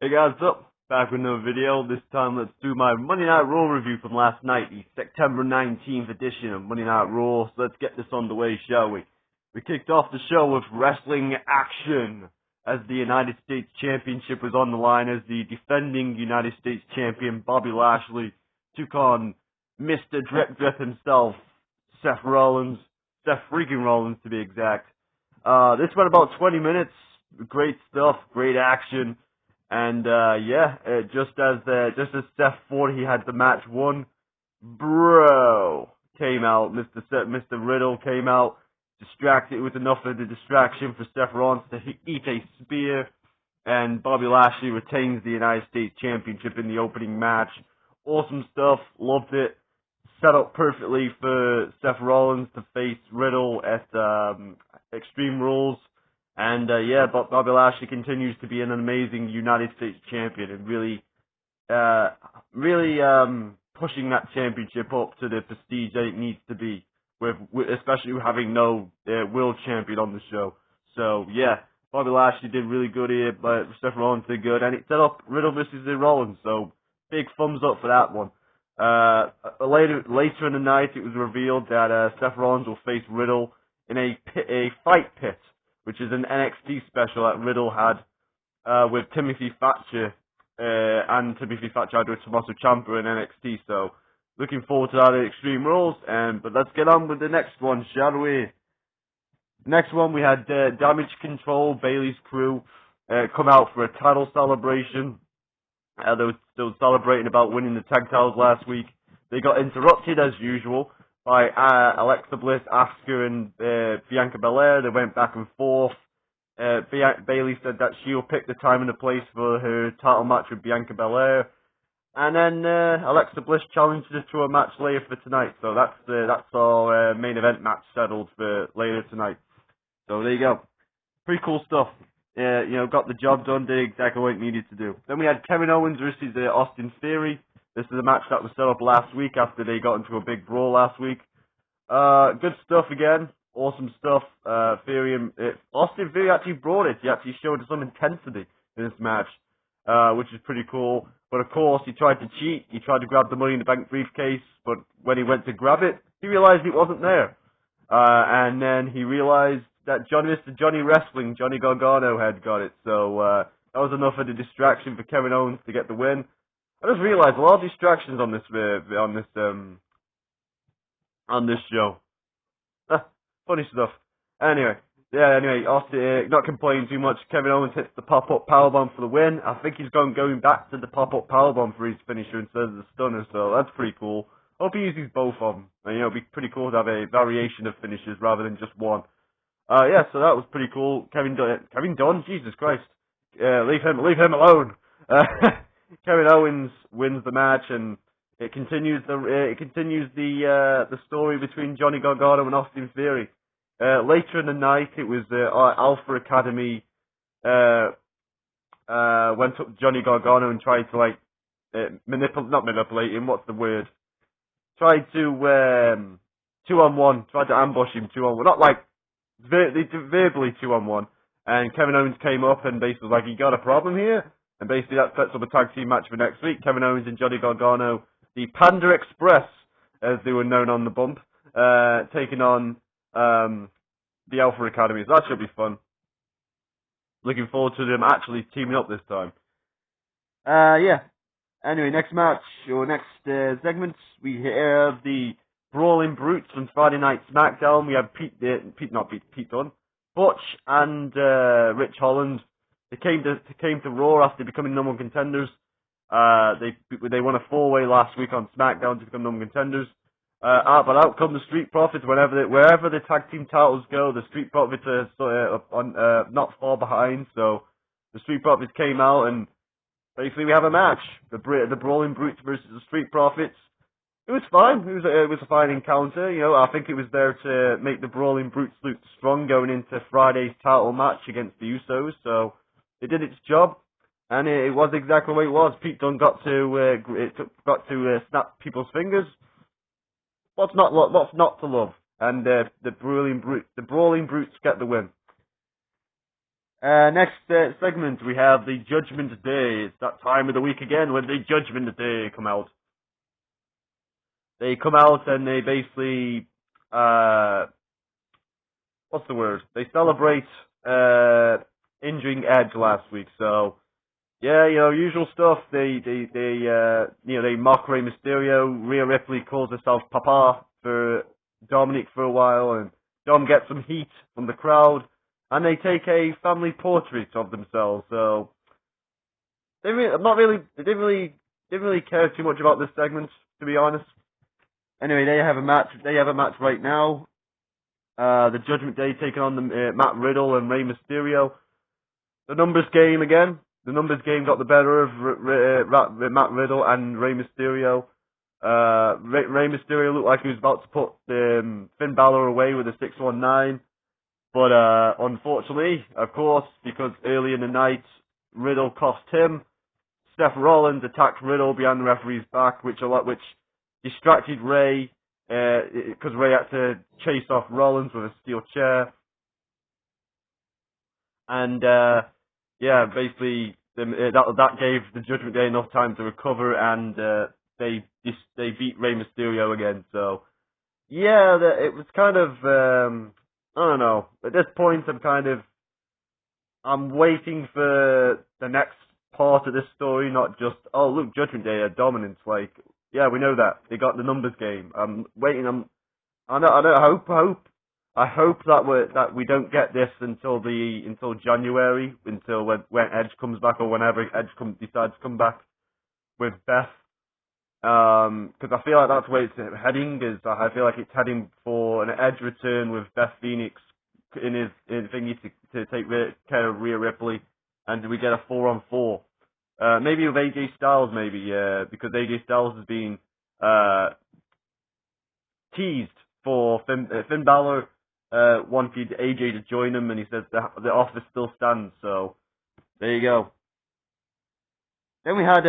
Hey guys, what's up? Back with another video. This time let's do my Monday Night Raw review from last night, the September 19th edition of Monday Night Raw. So let's get this on the way, shall we? We kicked off the show with wrestling action as the United States Championship was on the line as the defending United States Champion Bobby Lashley took on Mr. Drip himself, Seth Rollins. Seth freaking Rollins to be exact. This went about 20 minutes. Great stuff, great action. And just as Seth thought he had the match won, bro came out. Mr. Riddle came out, distracted. It was enough of the distraction for Seth Rollins to eat a spear, and Bobby Lashley retains the United States Championship in the opening match. Awesome stuff, loved it. Set up perfectly for Seth Rollins to face Riddle at Extreme Rules. And Bobby Lashley continues to be an amazing United States champion and really pushing that championship up to the prestige that it needs to be, especially having no world champion on the show. So yeah, Bobby Lashley did really good here, but Seth Rollins did good, and it set up Riddle versus Rollins. So big thumbs up for that one. Later in the night, it was revealed that Seth Rollins will face Riddle in a fight pit, which is an NXT special that Riddle had with Timothy Thatcher, and Timothy Thatcher had with Tommaso Ciampa in NXT. So, looking forward to that at Extreme Rules. But let's get on with the next one, shall we? Next one, we had Damage Control, Bayley's crew, come out for a title celebration. They were still celebrating about winning the tag titles last week. They got interrupted as usual by Alexa Bliss, Asuka, and Bianca Belair. They went back and forth. Bayley said that she'll pick the time and the place for her title match with Bianca Belair. And then Alexa Bliss challenged her to a match later for tonight. So that's our main event match settled for later tonight. So there you go. Pretty cool stuff. Got the job done, did exactly what it needed to do. Then we had Kevin Owens versus Austin Theory. This is a match that was set up last week after they got into a big brawl last week. Good stuff again. Awesome stuff. Austin Theory actually brought it. He actually showed some intensity in this match, which is pretty cool. But of course, he tried to cheat. He tried to grab the Money in the Bank briefcase, but when he went to grab it, he realized it wasn't there. And then he realized that Mr. Johnny Wrestling, Johnny Gargano, had got it. So that was enough of the distraction for Kevin Owens to get the win. I just realized a lot of distractions on this show. Funny stuff. Anyway, Austin, not complaining too much. Kevin Owens hits the pop-up powerbomb for the win. I think he's going back to the pop-up powerbomb for his finisher instead of the stunner, so that's pretty cool. Hope he uses both of them. It'd be pretty cool to have a variation of finishes rather than just one. So that was pretty cool. Kevin Dunn, Jesus Christ, leave him alone. Kevin Owens wins the match, and it continues the story between Johnny Gargano and Austin Theory. Later in the night, it was Alpha Academy went up to Johnny Gargano and tried to manipulate him. What's the word? Tried to 2-on-1. Tried to ambush him 2-on-1. Not like verbally 2-on-1. And Kevin Owens came up and basically was like, "You got a problem here?" And basically that sets up a tag team match for next week. Kevin Owens and Johnny Gargano, the Panda Express, as they were known on the bump, taking on the Alpha Academy. So that should be fun. Looking forward to them actually teaming up this time. Anyway, next match, or next segment, we have the Brawling Brutes from Friday Night SmackDown. We have Pete Dunne, Butch, and Rich Holland. They came to Raw after becoming number one contenders. They won a 4-way last week on SmackDown to become number one contenders. But out come the Street Profits. Wherever the tag team titles go, the Street Profits are not far behind. So the Street Profits came out, and basically we have a match: the Brawling Brutes versus the Street Profits. It was fine. It was a fine encounter. I think it was there to make the Brawling Brutes look strong going into Friday's title match against the Usos. So it did its job, and it was exactly what it was. Pete Dunne got to snap people's fingers. What's not to love? And the Brawling Brutes get the win. Next segment, we have the Judgment Day. It's that time of the week again when the Judgment Day come out. They come out and they basically, what's the word? They celebrate injuring Edge last week. So, yeah, usual stuff. They mock Rey Mysterio. Rhea Ripley calls herself Papa for Dominic for a while, and Dom gets some heat from the crowd. And they take a family portrait of themselves. So they didn't really care too much about this segment, to be honest. Anyway, they have a match. They have a match right now. The Judgment Day taking on the Matt Riddle and Rey Mysterio. The numbers game again. The numbers game got the better of Matt Riddle and Rey Mysterio. Rey Mysterio looked like he was about to put Finn Balor away with a 619. But unfortunately, of course, because early in the night, Riddle cost him. Seth Rollins attacked Riddle behind the referee's back, which distracted Ray, because Ray had to chase off Rollins with a steel chair. And basically that gave the Judgment Day enough time to recover, and they beat Rey Mysterio again. So yeah, it was kind of. I don't know. At this point, I'm waiting for the next part of this story, not just, oh, look, Judgment Day are dominance. Like, yeah, we know that. They got the numbers game. I'm waiting. I hope that we don't get this until January, until when Edge comes back, or whenever Edge decides to come back with Beth. Because I feel like that's where it's heading. I feel like it's heading for an Edge return with Beth Phoenix in his thingy to take care of Rhea Ripley, and we get a 4-on-4. Maybe with AJ Styles, because AJ Styles has been teased for Finn Balor wanted AJ to join him, and he says the offer still stands. So there you go. Then we had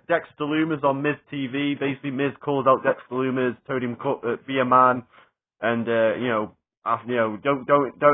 Dexter Lumis on Miz TV. Basically, Miz calls out Dexter Lumis, told him be a man, and don't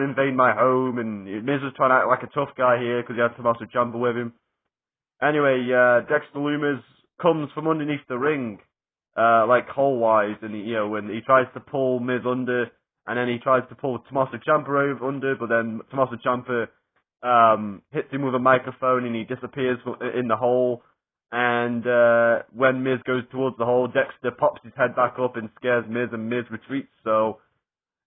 invade my home. And Miz was trying to act like a tough guy here because he had Tommaso Ciampa with him. Anyway, Dexter Lumis comes from underneath the ring, like hole-wise, and when he tries to pull Miz under, and then he tries to pull Tommaso Ciampa under, but then Tommaso Ciampa hits him with a microphone and he disappears in the hole. And when Miz goes towards the hole, Dexter pops his head back up and scares Miz, and Miz retreats. So,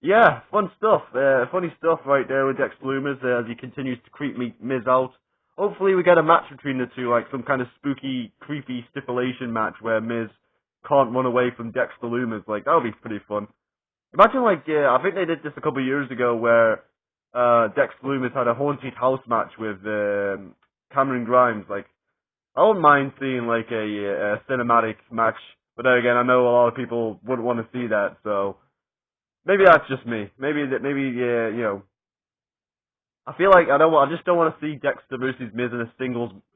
yeah, fun stuff. Funny stuff right there with Dexter Lumis as he continues to creep Miz out. Hopefully we get a match between the two, like some kind of spooky, creepy stipulation match where Miz can't run away from Dexter Lumis. Like, that would be pretty fun. Imagine, I think they did this a couple of years ago where Dexter Lumis had a haunted house match with Cameron Grimes. Like, I wouldn't mind seeing like a cinematic match, but then again, I know a lot of people wouldn't want to see that. So maybe that's just me. I feel like I just don't want to see Dexter versus Miz in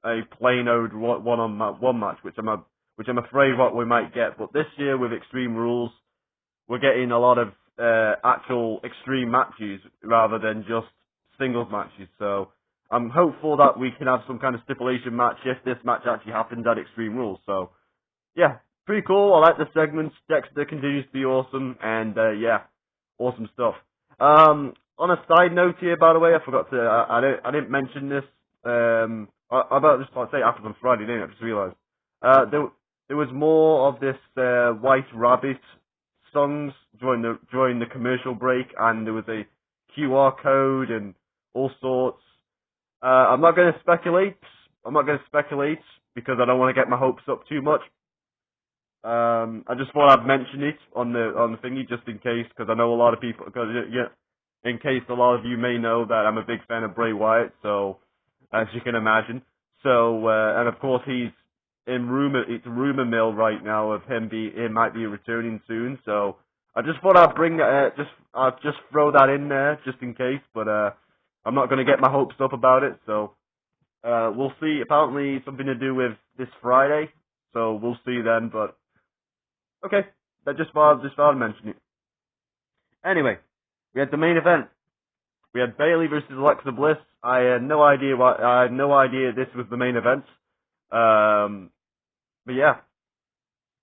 a plain old one match, which I'm afraid what we might get. But this year with Extreme Rules, we're getting a lot of actual extreme matches rather than just singles matches. So I'm hopeful that we can have some kind of stipulation match if this match actually happens at Extreme Rules. So yeah, pretty cool. I like the segments. Dexter continues to be awesome, and awesome stuff. On a side note here, by the way, I forgot to. I didn't mention this. I about just say it happened on Friday, didn't I? I just realised. There was more of this White Rabbit songs during the commercial break, and there was a QR code and all sorts. I'm not going to speculate because I don't want to get my hopes up too much. I just thought I'd mention it on the thingy just in case, because I know a lot of people. In case a lot of you may know that I'm a big fan of Bray Wyatt, so as you can imagine. So and of course he's it's rumor mill right now of him might be returning soon. So I just thought I'd bring I'll just throw that in there just in case, but I'm not going to get my hopes up about it. So we'll see. Apparently something to do with this Friday, so we'll see then. But okay, that just thought I'd mention it. Anyway, we had the main event. We had Bayley versus Alexa Bliss. I had no idea this was the main event. But yeah,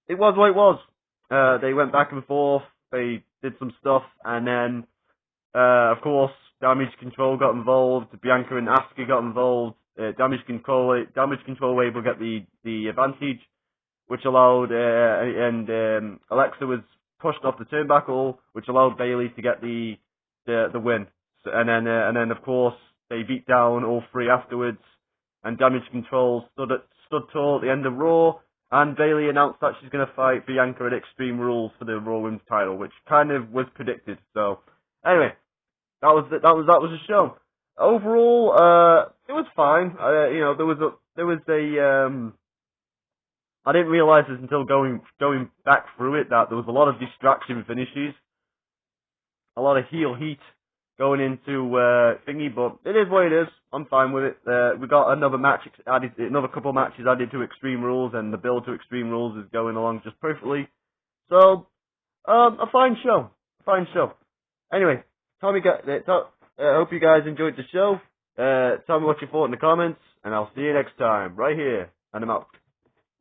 it was what it was. They went back and forth. They did some stuff, and then, of course, Damage Control got involved. Bianca and Asuka got involved. Damage Control were able to get the advantage, which allowed Alexa was pushed off the turnbuckle, which allowed Bayley to get the win. So, and then of course they beat down all three afterwards, and Damage Control stood tall at the end of Raw, and Bayley announced that she's going to fight Bianca at Extreme Rules for the Raw Women's title, which kind of was predicted. So anyway, that was the show. Overall, it was fine. There was a I didn't realize this until going back through it that there was a lot of distraction finishes, a lot of heel heat going into thingy, but it is what it is. I'm fine with it. We got another match added, another couple matches added to Extreme Rules, and the build to Extreme Rules is going along just perfectly. So, a fine show. Anyway, I hope you guys enjoyed the show. Tell me what you thought in the comments, and I'll see you next time, right here, and I'm out.